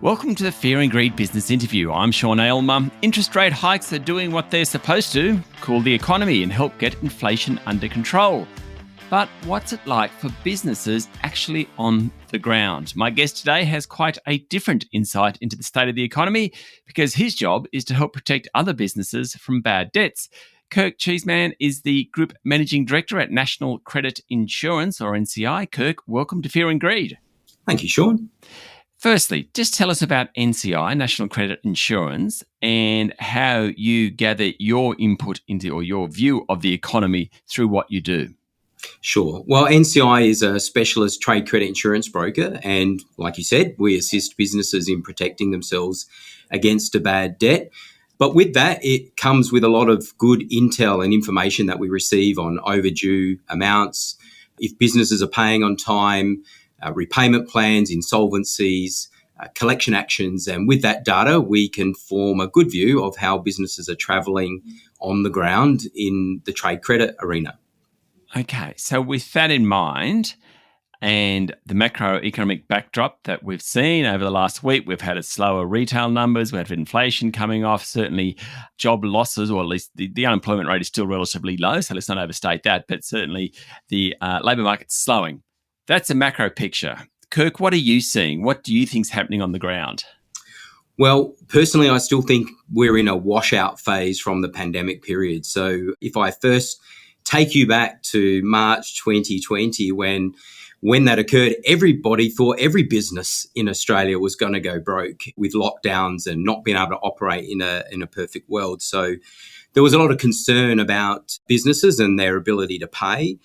Welcome to the Fear and Greed Business Interview. I'm Sean Aylmer. Interest rate hikes are doing what they're supposed to, cool the economy and help get inflation under control. But what's it like for businesses actually on the ground? My guest today has quite a different insight into the state of the economy because his job is to help protect other businesses from bad debts. Kirk Cheesman is the Group Managing Director at National Credit Insurance, or NCI. Kirk, welcome to Fear and Greed. Thank you, Sean. Firstly, just tell us about NCI, National Credit Insurance, and how you gather your input into or your view of the economy through what you do. Sure. Well, NCI is a specialist trade credit insurance broker. And like you said, we assist businesses in protecting themselves against a bad debt. But with that, it comes with a lot of good intel and information that we receive on overdue amounts, if businesses are paying on time, repayment plans, insolvencies, collection actions. And with that data, we can form a good view of how businesses are travelling on the ground in the trade credit arena. Okay, so with that in mind and the macroeconomic backdrop that we've seen over the last week, we've had a slower retail numbers, we've had inflation coming off, certainly job losses, or at least the unemployment rate is still relatively low, so let's not overstate that, but certainly the labour market's slowing. That's a macro picture. Kirk, what are you seeing? What do you think's happening on the ground? Well, personally, I still think we're in a washout phase from the pandemic period. So if I first take you back to March 2020, when that occurred, everybody thought every business in Australia was going to go broke with lockdowns and not being able to operate in a perfect world. So there was a lot of concern about businesses and their ability to pay.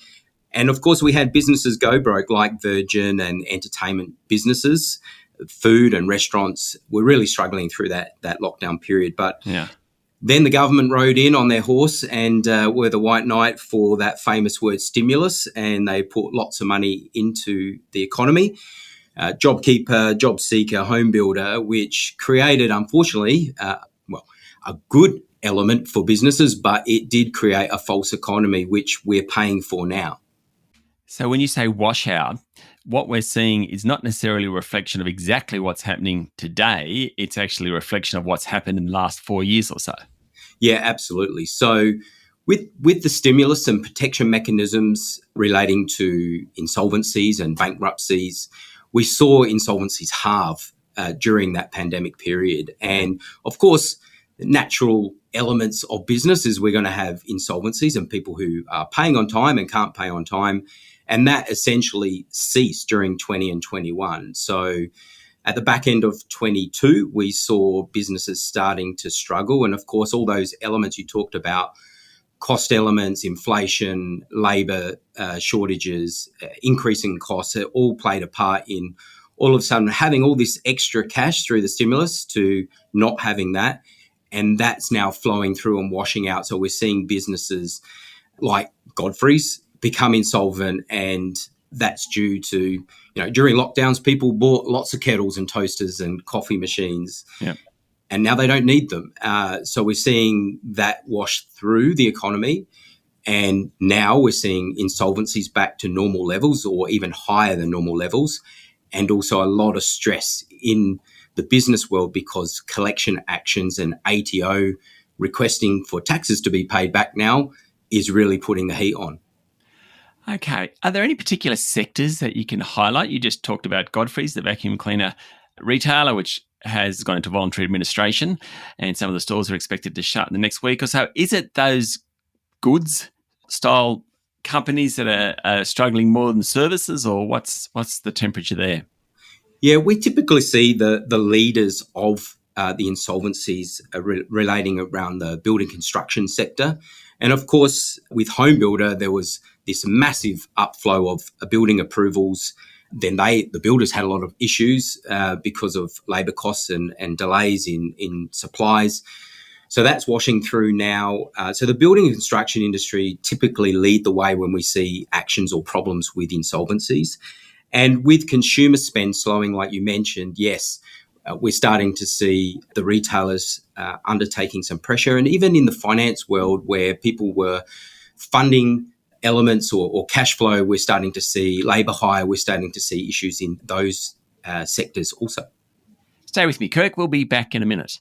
And of course, we had businesses go broke like Virgin and entertainment businesses. Food and restaurants were really struggling through that lockdown period. But then the government rode in on their horse and were the white knight for that famous word stimulus, and they put lots of money into the economy. JobKeeper, JobSeeker, Home Builder, which created, unfortunately, a good element for businesses, but it did create a false economy, which we're paying for now. So when you say washout, what we're seeing is not necessarily a reflection of exactly what's happening today. It's actually a reflection of what's happened in the last 4 years or so. Yeah, absolutely. So with the stimulus and protection mechanisms relating to insolvencies and bankruptcies, we saw insolvencies halve during that pandemic period. And of course, natural elements of business is we're going to have insolvencies and people who are paying on time and can't pay on time. And that essentially ceased during 20 and 21. So at the back end of 22, we saw businesses starting to struggle. And of course, all those elements you talked about, cost elements, inflation, labour shortages, increasing costs, it all played a part in all of a sudden having all this extra cash through the stimulus to not having that. And that's now flowing through and washing out. So we're seeing businesses like Godfrey's become insolvent, and that's due to, during lockdowns, people bought lots of kettles and toasters and coffee machines, and now they don't need them. So we're seeing that wash through the economy, and now we're seeing insolvencies back to normal levels or even higher than normal levels, and also a lot of stress in the business world because collection actions and ATO requesting for taxes to be paid back now is really putting the heat on. Okay. Are there any particular sectors that you can highlight? You just talked about Godfrey's, the vacuum cleaner retailer, which has gone into voluntary administration, and some of the stores are expected to shut in the next week or so. Is it those goods style companies that are struggling more than services, or what's the temperature there? Yeah, we typically see the leaders of the insolvencies relating around the building construction sector. And of course, with Home Builder, there was this massive upflow of building approvals. Then the builders had a lot of issues because of labour costs and delays in supplies. So that's washing through now. So the building and construction industry typically lead the way when we see actions or problems with insolvencies. And with consumer spend slowing, like you mentioned, yes, we're starting to see the retailers undertaking some pressure. And even in the finance world where people were funding elements or cash flow, we're starting to see labour hire, we're starting to see issues in those sectors also. Stay with me, Kirk. We'll be back in a minute.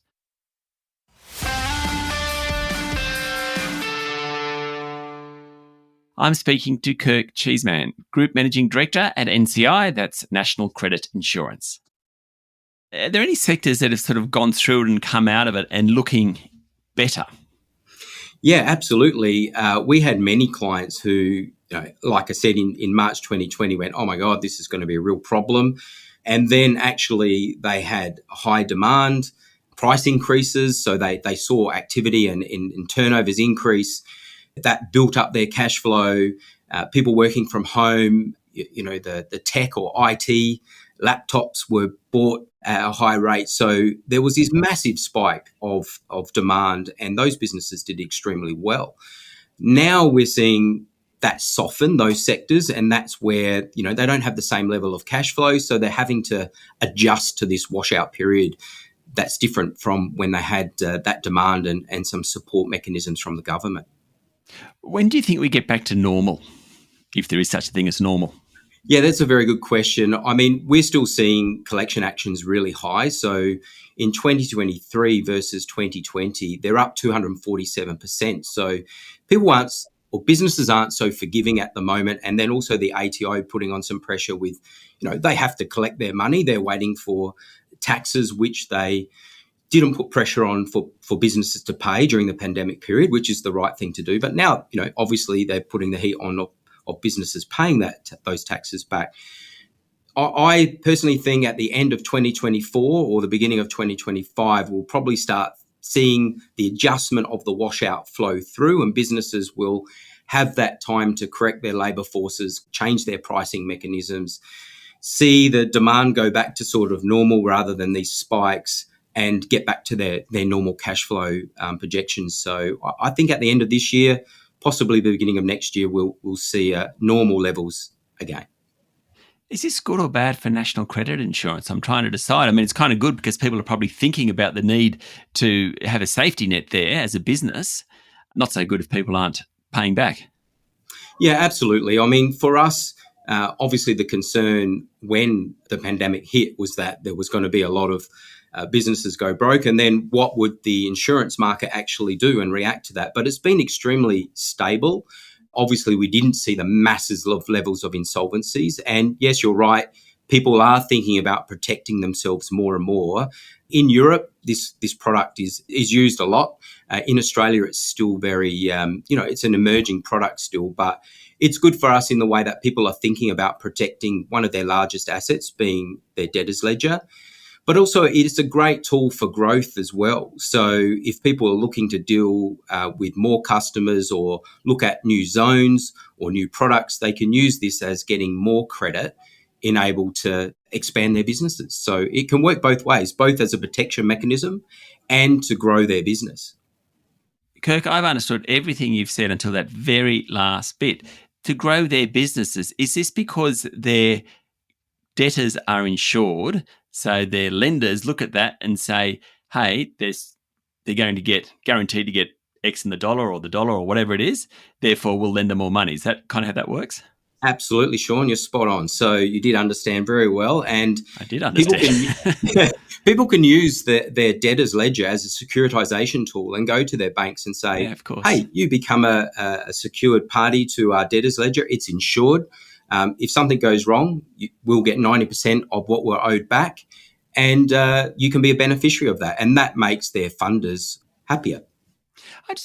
I'm speaking to Kirk Cheesman, Group Managing Director at NCI, that's National Credit Insurance. Are there any sectors that have sort of gone through it and come out of it and looking better? Yeah, absolutely. We had many clients who, like I said, in March 2020 went, oh my God, this is going to be a real problem. And then actually they had high demand, price increases. So they saw activity and turnovers increase. That built up their cash flow. People working from home, the tech or IT laptops were bought at a high rate. So there was this massive spike of demand, and those businesses did extremely well. Now we're seeing that soften, those sectors, and that's where, they don't have the same level of cash flow. So they're having to adjust to this washout period that's different from when they had that demand and some support mechanisms from the government. When do you think we get back to normal, if there is such a thing as normal? Yeah, that's a very good question. I mean, we're still seeing collection actions really high. So in 2023 versus 2020, they're up 247%. So businesses aren't so forgiving at the moment. And then also the ATO putting on some pressure with, they have to collect their money. They're waiting for taxes, which they didn't put pressure on for businesses to pay during the pandemic period, which is the right thing to do. But now, obviously they're putting the heat on of businesses paying those taxes back. I personally think at the end of 2024 or the beginning of 2025, we'll probably start seeing the adjustment of the washout flow through, and businesses will have that time to correct their labour forces, change their pricing mechanisms, see the demand go back to sort of normal rather than these spikes, and get back to their normal cash flow projections. So I think at the end of this year, possibly the beginning of next year, we'll see normal levels again. Is this good or bad for national credit insurance? I'm trying to decide. I mean, it's kind of good because people are probably thinking about the need to have a safety net there as a business. Not so good if people aren't paying back. Yeah, absolutely. I mean, for us, obviously the concern when the pandemic hit was that there was going to be a lot of businesses go broke, and then what would the insurance market actually do and react to that? But it's been extremely stable. Obviously, we didn't see the masses of levels of insolvencies. And yes, you're right, people are thinking about protecting themselves more and more. In Europe, this product is used a lot. In Australia, it's still very, it's an emerging product still, but it's good for us in the way that people are thinking about protecting one of their largest assets, being their debtors ledger. But also it's a great tool for growth as well. So if people are looking to deal with more customers or look at new zones or new products, they can use this as getting more credit enabled to expand their businesses. So it can work both ways, both as a protection mechanism and to grow their business. Kirk, I've understood everything you've said until that very last bit. To grow their businesses, is this because their debtors are insured? So their lenders look at that and say, hey, they're going to get guaranteed to get X in the dollar or whatever it is. Therefore, we'll lend them more money. Is that kind of how that works? Absolutely, Sean. You're spot on. So you did understand very well. And I did understand. People can use their debtors ledger as a securitization tool and go to their banks and say, yeah, of course. Hey, you become a secured party to our debtors ledger. It's insured. If something goes wrong, we'll get 90% of what we're owed back, and you can be a beneficiary of that. And that makes their funders happier.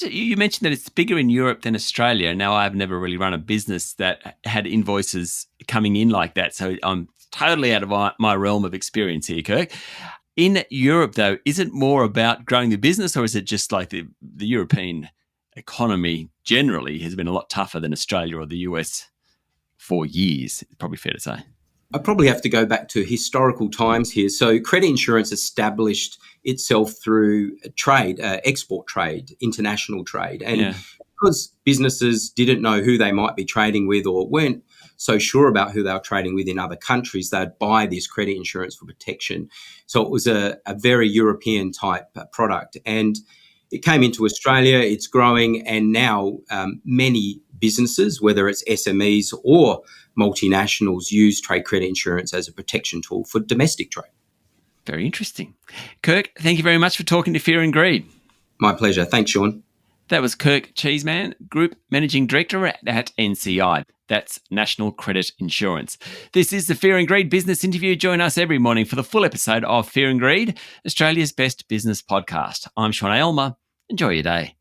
You mentioned that it's bigger in Europe than Australia. Now, I've never really run a business that had invoices coming in like that, so I'm totally out of my realm of experience here, Kirk. In Europe, though, is it more about growing the business, or is it just like the European economy generally has been a lot tougher than Australia or the US for years? It's probably fair to say. I probably have to go back to historical times here. So credit insurance established itself through trade, export trade, international trade. And because businesses didn't know who they might be trading with or weren't so sure about who they were trading with in other countries, they'd buy this credit insurance for protection. So it was a very European type product. And it came into Australia, it's growing, and now many businesses, whether it's SMEs or multinationals, use trade credit insurance as a protection tool for domestic trade. Very interesting. Kirk, thank you very much for talking to Fear and Greed. My pleasure. Thanks, Sean. That was Kirk Cheesman, Group Managing Director at NCI. That's National Credit Insurance. This is the Fear and Greed Business Interview. Join us every morning for the full episode of Fear and Greed, Australia's best business podcast. I'm Sean Aylmer. Enjoy your day.